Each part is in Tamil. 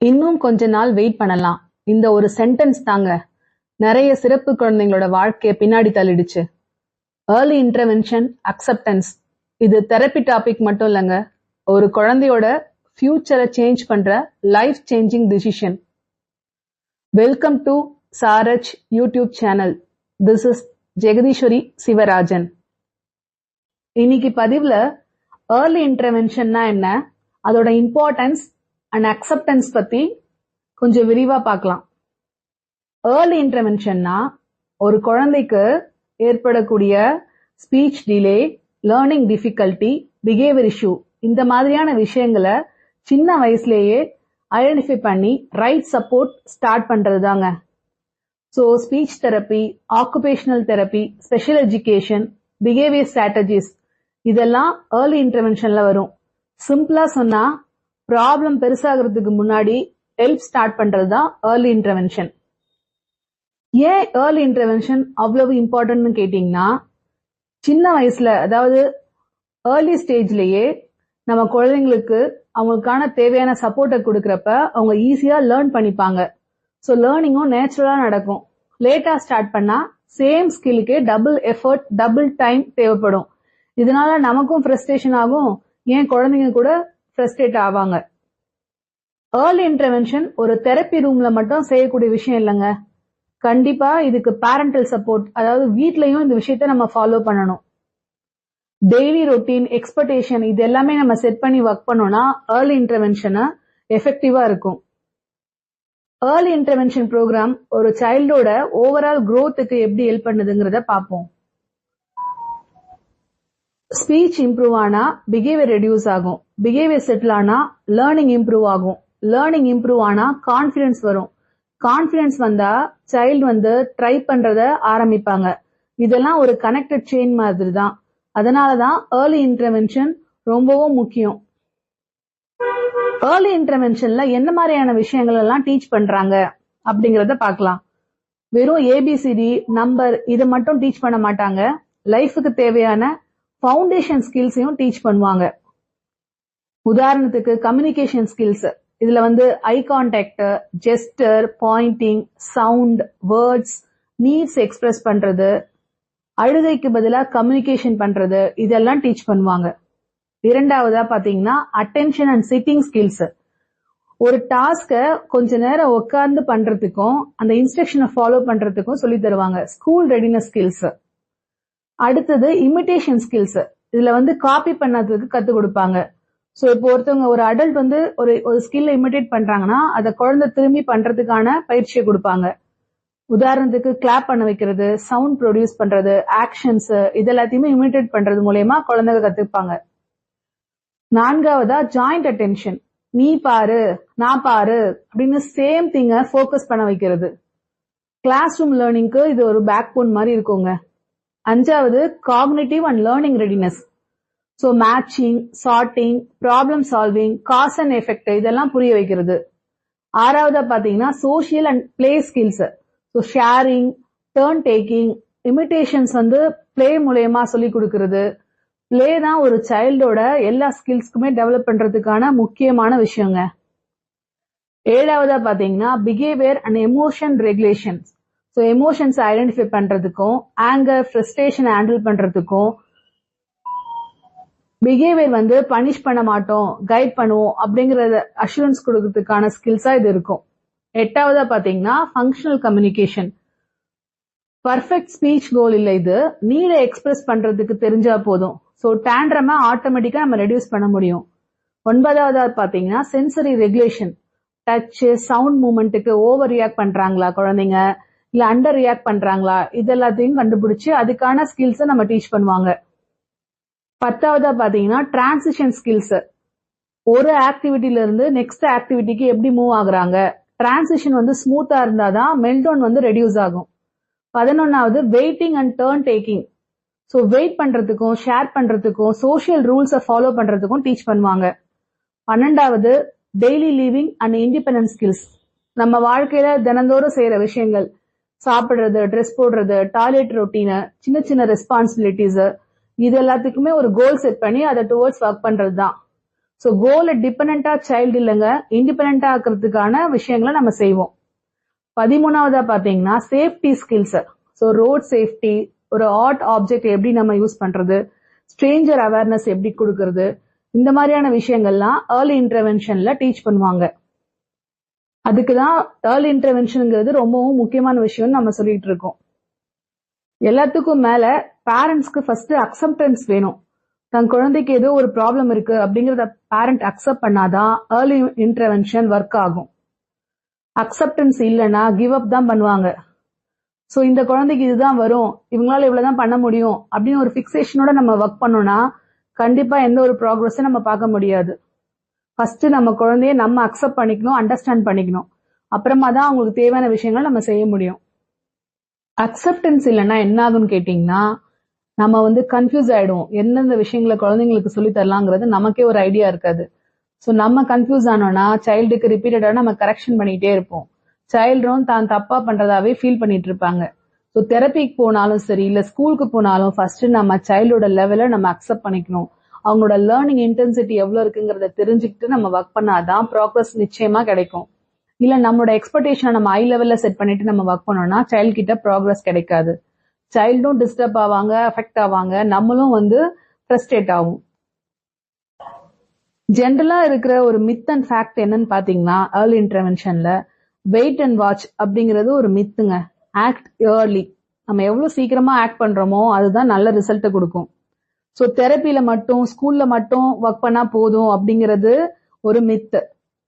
இன்னும் கொஞ்ச நாள் வெயிட் பண்ணலாம். இந்த ஒரு சென்டென்ஸ் தாங்க நிறைய சிறப்பு குழந்தைங்களோட வாழ்க்கைய பின்னாடி தள்ளிடுச்சு. Early intervention, acceptance. இது தெரப்பி டாபிக் மட்டும் இல்லைங்க, ஒரு குழந்தையோட ஃபியூச்சரை சேஞ்ச் பண்ற life changing decision. Welcome to Saraj YouTube channel. This is Jagadeeswari Sivarajan. இன்னைக்கு பதிவுல ஏர்லி இன்டர்வென்ஷன்னா என்ன, அதோட இம்பார்ட்டன்ஸ் அண்ட் அக்செப்டன்ஸ் பத்தி கொஞ்சம் விரிவா பார்க்கலாம். ஏர்லி இன்டர்வென்ஷன்னா ஒரு குழந்தைக்கு ஏற்படக்கூடிய speech delay, learning difficulty, behaviour issue, இந்த மாதிரியான விஷயங்களை சின்ன வயசுலேயே ஐடென்டிஃபை பண்ணி ரைட் சப்போர்ட் ஸ்டார்ட் பண்றது தாங்க. So speech therapy, occupational therapy, special education, behaviour strategies இதெல்லாம் ஏர்லி இன்டர்வென்ஷன்ல வரும். சிம்பிளா சொன்னா ப்ராப்ளம் பெருசாகிறதுக்கு முன்னாடி ஹெல்ப் ஸ்டார்ட் பண்றது தான் ஏர்லி இன்டர்வென்ஷன். ஏன் ஏர்லி இன்டர்வென்ஷன் அவ்வளவு இம்பார்ட்டன்ட்னு கேட்டீங்கன்னா, சின்ன வயசுல, அதாவது ஏர்லி ஸ்டேஜ்லயே நம்ம குழந்தைங்களுக்கு அவங்களுக்கான தேவையான சப்போர்ட்டை கொடுக்கறப்ப அவங்க ஈஸியா லேர்ன் பண்ணிப்பாங்க. ஸோ லேர்னிங்கும் நேச்சுரலா நடக்கும். லேட்டா ஸ்டார்ட் பண்ணா சேம் ஸ்கில்லுக்கே டபுள் எஃபர்ட், டபுள் டைம் தேவைப்படும். இதனால நமக்கும் ஃப்ரஸ்ட்ரேஷன் ஆகும், ஏன் குழந்தைங்க கூட ஃப்ரஸ்ட்ரேட் ஆவாங்க. ஏர்லி இன்டர்வென்ஷன் ஒரு தெரப்பி ரூம்ல மட்டும் செய்யக்கூடிய விஷயம் இல்லைங்க. கண்டிப்பா இதுக்கு பேரண்டல் சப்போர்ட், அதாவது வீட்லயும் இந்த விஷயத்த நம்ம ஃபாலோ பண்ணணும். டெய்லி ரொட்டீன், எக்ஸ்பெக்டேஷன் இது எல்லாமே நம்ம செட் பண்ணி ஒர்க் பண்ணோம்னா ஏர்லி இன்டர்வென்ஷனை எஃபெக்டிவா இருக்கும். ஏர்லி இன்டர்வென்ஷன் ப்ரோக்ராம் ஒரு சைல்டோட ஓவரால் growthக்கு எப்படி ஹெல்ப் பண்ணுதுங்கிறத பார்ப்போம். ஸ்பீச் இம்ப்ரூவ் ஆனா பிஹேவியர் ரெடியூஸ் ஆகும், பிஹேவியர் செட்டில் ஆனா லேர்னிங் இம்ப்ரூவ் ஆகும், லேர்னிங் இம்ப்ரூவ் ஆனா கான்ஃபிடன்ஸ் வரும், கான்ஃபிடன்ஸ் வந்தா சைல்டு ட்ரை பண்றத ஆரம்பிப்பாங்க. இதெல்லாம் ஒரு கனெக்டட் செயின் மாதிரி தான். அதனாலதான் ஏர்லி இன்டர்வென்ஷன் ரொம்பவும் முக்கியம். ஏர்லி இன்டர்வென்ஷன்ல என்ன மாதிரியான விஷயங்கள் எல்லாம் டீச் பண்றாங்க அப்படிங்கறத பார்க்கலாம். வெறும் ஏபிசிடி, நம்பர் இதை மட்டும் டீச் பண்ண மாட்டாங்க. லைஃபுக்கு தேவையான ஃபவுண்டேஷன் ஸ்கில்ஸையும் டீச் பண்ணுவாங்க. உதாரணத்துக்கு கம்யூனிகேஷன் ஸ்கில்ஸ், இதுல eye contact, gesture, pointing, sound, words, needs express பண்றது, அழுகைக்கு பதிலா கம்யூனிகேஷன் பண்றது, இதெல்லாம் டீச் பண்ணுவாங்க. இரண்டாவதா பாத்தீங்கன்னா அட்டென்ஷன் அண்ட் சிட்டிங் ஸ்கில்ஸ். ஒரு டாஸ்க கொஞ்ச நேரம் உட்கார்ந்து பண்றதுக்கும் அந்த இன்ஸ்ட்ரக்ஷனை ஃபாலோ பண்றதுக்கும் சொல்லி தருவாங்க, ஸ்கூல் ரெடினஸ் ஸ்கில்ஸ். அடுத்தது இமிடேஷன் ஸ்கில்ஸ், இதுல காப்பி பண்ணதுக்கு கத்து கொடுப்பாங்க. சோ இப்போ ஒருத்தவங்க, ஒரு அடல்ட் ஒரு ஸ்கில்ல இமிடேட் பண்றாங்கன்னா அதை குழந்தை திரும்பி பண்றதுக்கான பயிற்சியை கொடுப்பாங்க. உதாரணத்துக்கு கிளாப் பண்ண வைக்கிறது, சவுண்ட் ப்ரொடியூஸ் பண்றது, ஆக்ஷன்ஸ் இது எல்லாத்தையுமே இமிடேட் பண்றது மூலயமா குழந்தைங்க கத்துப்பாங்க. நான்காவதா ஜாயிண்ட் அட்டென்ஷன், நீ பாரு நான் பாரு அப்படின்னு சேம் திங்க ஃபோக்கஸ் பண்ண வைக்கிறது. கிளாஸ் ரூம் லேர்னிங்க்கு இது ஒரு பேக் போன் மாதிரி இருக்குங்க. அஞ்சாவது cognitive and learning readiness. So matching, charting, problem solving, cause and effect இதெல்லாம் புரிய வைக்கிறது. ஆறாவதா பாத்தீங்கன்னா social and play skills. So sharing, turn taking, imitations play மூலயமா சொல்லி கொடுக்கறது. பிளே தான் ஒரு சைல்டோட எல்லா ஸ்கில்ஸ்க்குமே டெவலப் பண்றதுக்கான முக்கியமான விஷயங்க. ஏழாவதா பாத்தீங்கன்னா behaviour and emotion regulation. So emotions identify பண்றதுக்கும், ஆங்கர், ஃப்ரஸ்ட்ரேஷன் ஹேண்டில் பண்றதுக்கும், பிஹேவியர் பனிஷ் பண்ண மாட்டோம், கைட் பண்ணுவோம் அப்படிங்கறத அஷூரன்ஸ் கொடுக்கறதுக்கான ஸ்கில்ஸா இது இருக்கும். எட்டாவதா பாத்தீங்கன்னா ஃபங்க்ஷனல் கம்யூனிகேஷன். பர்ஃபெக்ட் ஸ்பீச் கோல் இல்ல, இது நீடை எக்ஸ்பிரஸ் பண்றதுக்கு தெரிஞ்சா போதும். ஸோ டேண்ட்ரமை ஆட்டோமேட்டிக்கா நம்ம ரெடியூஸ் பண்ண முடியும். ஒன்பதாவதா பாத்தீங்கன்னா சென்சரி ரெகுலேஷன். டச், சவுண்ட் மூவ்மெண்ட்டுக்கு ஓவர் ரியாக்ட் பண்றாங்களா குழந்தைங்க, இல்ல அண்டர் ரியாக்ட் பண்றாங்களா, இது எல்லாத்தையும் கண்டுபிடிச்சு அதுக்கான ஸ்கில்ஸை நம்ம டீச் பண்ணுவாங்க. பத்தாவதா பாத்தீங்கன்னா டிரான்சிஷன் ஸ்கில்ஸ். ஒரு ஆக்டிவிட்டில இருந்து நெக்ஸ்ட் ஆக்டிவிட்டிக்கு எப்படி மூவ் ஆகுறாங்க, டிரான்சிஷன் ஸ்மூத்தா இருந்தாதான் மெல்டவுன் ரெடியூஸ் ஆகும். 11வது waiting and turn taking. So wait பண்றதுக்கும், ஷேர் பண்றதுக்கும், சோசியல் ரூல்ஸை ஃபாலோ பண்றதுக்கும் டீச் பண்ணுவாங்க. 12வது daily living and independence skills. நம்ம வாழ்க்கையில தினந்தோறும் செய்யற விஷயங்கள், சாப்பிடுறது, ட்ரெஸ் போடுறது, டாய்லெட் ரொட்டீனு, சின்ன சின்ன ரெஸ்பான்சிபிலிட்டிஸ், இது எல்லாத்துக்குமே ஒரு கோல் செட் பண்ணி அதை டுவர்ட்ஸ் ஒர்க் பண்றது தான். ஸோ கோலை டிபெண்டா சைல்டு இல்லைங்க, இண்டிபெண்டா ஆக்கிறதுக்கான விஷயங்களை நம்ம செய்வோம். 13வதா பாத்தீங்கன்னா safety skills. So road safety, ஒரு ஆர்ட் ஆப்ஜெக்ட் எப்படி நம்ம யூஸ் பண்றது, ஸ்ட்ரேஞ்சர் அவேர்னஸ் எப்படி கொடுக்கறது, இந்த மாதிரியான விஷயங்கள்லாம் ஏர்லி இன்டர்வென்ஷன்ல டீச் பண்ணுவாங்க. அதுக்குதான் ஏர்லி இன்டர்வென்ஷன்ங்கிறது ரொம்பவும் முக்கியமான விஷயம்னு நம்ம சொல்லிட்டு இருக்கோம். எல்லாத்துக்கும் மேல பேரண்ட்ஸ்க்கு ஃபர்ஸ்ட் அக்செப்டன்ஸ் வேணும். தன் குழந்தைக்கு ஏதோ ஒரு ப்ராப்ளம் இருக்கு அப்படிங்கறத பேரண்ட் அக்செப்ட் பண்ணாதான் ஏர்லி இன்டர்வென்ஷன் ஒர்க் ஆகும். அக்செப்டன்ஸ் இல்லைன்னா கிவ் அப் தான் பண்ணுவாங்க. ஸோ இந்த குழந்தைக்கு இதுதான் வரும், இவங்களால இவ்வளவுதான் பண்ண முடியும் அப்படின்னு ஒரு பிக்சேஷனோட நம்ம ஒர்க் பண்ணோம்னா கண்டிப்பா எந்த ஒரு ப்ராக்ரஸும் நம்ம பார்க்க முடியாது. ஃபர்ஸ்ட் நம்ம குழந்தைய நம்ம அக்செப்ட் பண்ணிக்கணும், அண்டர்ஸ்டாண்ட் பண்ணிக்கணும். அப்புறமா தான் அவங்களுக்கு தேவையான விஷயங்கள் நம்ம செய்ய முடியும். அக்செப்டன்ஸ் இல்லைன்னா என்ன ஆகும்னு கேட்டீங்கன்னா நம்ம கன்ஃபியூஸ் ஆயிடுவோம். எந்தெந்த விஷயங்களை குழந்தைங்களுக்கு சொல்லி தரலாங்கிறது நமக்கே ஒரு ஐடியா இருக்காது. ஸோ நம்ம கன்ஃபியூஸ் ஆனோம்னா சைல்டுக்கு ரிப்பீட்டடா நம்ம கரெக்ஷன் பண்ணிட்டே இருப்போம். சைல்டும் தான் தப்பா பண்றதாவே ஃபீல் பண்ணிட்டு இருப்பாங்க. ஸோ தெரப்பிக்கு போனாலும் சரி, இல்ல ஸ்கூலுக்கு போனாலும் ஃபர்ஸ்ட் நம்ம சைல்டோட லெவலை நம்ம அக்செப்ட் பண்ணிக்கணும். அவங்களோட லேர்னிங் இன்டென்சிட்டி எவ்வளவு இருக்குங்கிறத தெரிஞ்சுக்கிட்டு நம்ம ஒர்க் பண்ணாதான் ப்ராக்ரஸ் நிச்சயமா கிடைக்கும். இல்ல நம்மளோட எக்ஸ்பெக்டேஷனை நம்ம ஹை லெவல்ல செட் பண்ணிட்டு நம்ம ஒர்க் பண்ணோம்னா சைல்ட் கிட்ட ப்ராக்ரஸ் கிடைக்காது. சைல்டும் டிஸ்டர்ப் ஆவாங்க, அஃபெக்ட் ஆவாங்க, நம்மளும் ஃப்ரஸ்ட்ரேட் ஆகும். ஜென்ரலா இருக்கிற ஒரு மித் அண்ட் ஃபேக்ட் என்னன்னு பாத்தீங்கன்னா ஏர்லி இன்டர்வென்ஷன்ல வெயிட் அண்ட் வாட்ச் அப்படிங்கிறது ஒரு மித்துங்க. ஆக்ட் ஏர்லி, நம்ம எவ்வளவு சீக்கிரமா ஆக்ட் பண்றோமோ அதுதான் நல்ல ரிசல்ட் கொடுக்கும். ஸோ தெரப்பில மட்டும் ஸ்கூல்ல மட்டும் ஒர்க் பண்ணா போதும் அப்படிங்கிறது ஒரு மித்து.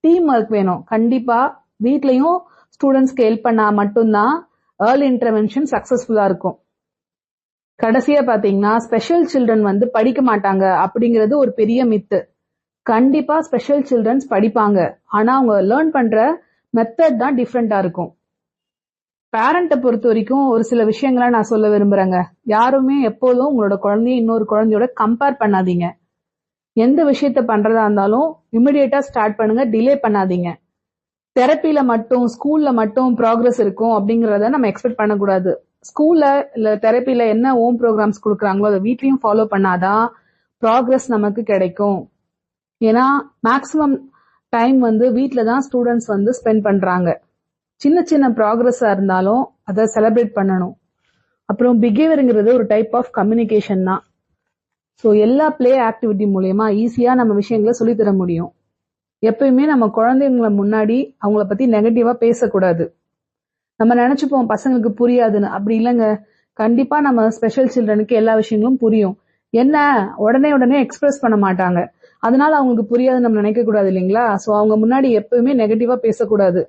டீம் ஒர்க் வேணும். கண்டிப்பா வீட்லயும் ஸ்டூடெண்ட்ஸ்க்கு ஹெல்ப் பண்ணா மட்டும்தான் ஏர்லி இன்டர்வென்ஷன் சக்சஸ்ஃபுல்லா இருக்கும். கடைசியா பாத்தீங்கன்னா ஸ்பெஷல் சில்ட்ரன் படிக்க மாட்டாங்க அப்படிங்கிறது ஒரு பெரிய மித்து. கண்டிப்பா ஸ்பெஷல் சில்ட்ரன்ஸ் படிப்பாங்க. ஆனா அவங்க லேர்ன் பண்ற மெத்தட் தான் டிஃப்ரெண்டா இருக்கும். பேரண்ட்டை பொறுத்த வரைக்கும் ஒரு சில விஷயங்களை நான் சொல்ல விரும்புறேங்க. யாருமே எப்போதும் உங்களோட குழந்தைய இன்னொரு குழந்தையோட கம்பேர் பண்ணாதீங்க. எந்த விஷயத்த பண்றதா இருந்தாலும் இமிடியேட்டா ஸ்டார்ட் பண்ணுங்க, டிலே பண்ணாதீங்க. தெரப்பில மட்டும் ஸ்கூல்ல மட்டும் ப்ராக்ரஸ் இருக்கும் அப்படிங்கறத நம்ம எக்ஸ்பெக்ட் பண்ணக்கூடாது. ஸ்கூல்ல இல்ல தெரப்பில என்ன ஹோம் ப்ரோக்ராம்ஸ் கொடுக்குறாங்களோ அதை வீட்லயும் ஃபாலோ பண்ணாதான் ப்ராக்ரஸ் நமக்கு கிடைக்கும். ஏன்னா மேக்சிமம் டைம் வீட்ல தான் ஸ்டூடெண்ட்ஸ் ஸ்பெண்ட் பண்றாங்க. சின்ன சின்ன ப்ராக்ரஸா இருந்தாலும் அதை செலிப்ரேட் பண்ணணும். அப்புறம் பிஹேவியர்ங்கிறது ஒரு டைப் ஆஃப் கம்யூனிகேஷன் தான். ஸோ எல்லா பிளே ஆக்டிவிட்டி மூலயமா ஈஸியா நம்ம விஷயங்களை சொல்லித்தர முடியும். எப்பயுமே நம்ம குழந்தைங்களை முன்னாடி அவங்கள பத்தி நெகட்டிவா பேசக்கூடாது. நம்ம நினைச்சுப்போம் பசங்களுக்கு புரியாதுன்னு, அப்படி இல்லைங்க. கண்டிப்பா நம்ம ஸ்பெஷல் சில்ட்ரனுக்கு எல்லா விஷயங்களும் புரியும். என்ன உடனே எக்ஸ்பிரஸ் பண்ண மாட்டாங்க, அதனால அவங்களுக்கு புரியாதுன்னு நம்ம நினைக்க கூடாது இல்லைங்களா? ஸோ அவங்க முன்னாடி எப்பவுமே நெகட்டிவா பேசக்கூடாது.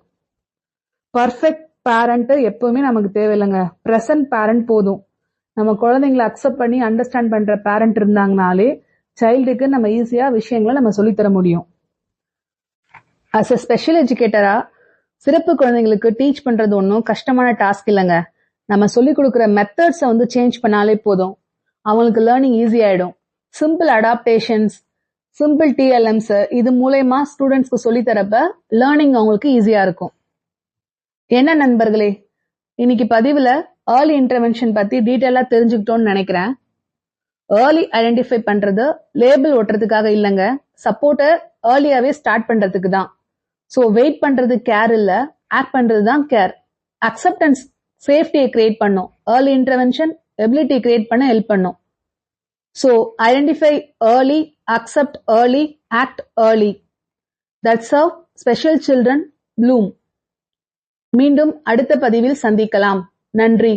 பர்ஃபெக்ட் பேரண்ட் எப்பவுமே நமக்கு தேவையில்லைங்க. பிரசன்ட் பேரண்ட் போதும். நம்ம குழந்தைங்களை அக்செப்ட் பண்ணி அண்டர்ஸ்டாண்ட் பண்ற பேரண்ட் இருந்தாங்கனாலே சைல்டுக்கு நம்ம ஈஸியா விஷயங்களை நம்ம சொல்லித்தர முடியும். அஸ் அ ஸ்பெஷல் எஜுகேட்டரா சிறப்பு குழந்தைங்களுக்கு டீச் பண்றது ஒன்றும் கஷ்டமான டாஸ்க் இல்லைங்க. நம்ம சொல்லிக் கொடுக்குற மெத்தட்ஸை சேஞ்ச் பண்ணாலே போதும், அவங்களுக்கு லேர்னிங் ஈஸி ஆயிடும். சிம்பிள் அடாப்டேஷன்ஸ், சிம்பிள் டிஎல்எம்ஸ் இது மூலயமா ஸ்டூடெண்ட்ஸ்க்கு சொல்லித்தரப்ப லேர்னிங் அவங்களுக்கு ஈஸியா இருக்கும். என்ன நண்பர்களே, இன்னைக்கு பதிவுல ஏர்லி இன்டர்வென்ஷன் பத்தி டீட்டெயிலா தெரிஞ்சுக்கிட்டோம்னு நினைக்கிறேன். ஏர்லி ஐடென்டிஃபை பண்றது லேபிள் ஒட்டுறதுக்காக இல்லைங்க, சப்போர்ட்டை ஏர்லியாவே ஸ்டார்ட் பண்றதுக்கு தான். ஸோ வெயிட் பண்றது கேர் இல்ல, ஆக்ட் பண்றது தான் கேர். அக்செப்டன்ஸ் சேஃப்டியை கிரியேட் பண்ணும். ஏர்லி இன்டர்வென்ஷன் எபிலிட்டி கிரியேட் பண்ண ஹெல்ப் பண்ணும். So identify early, accept early, act early. That's how special children Bloom. மீண்டும் அடுத்த பதிவில் சந்திக்கலாம். நன்றி.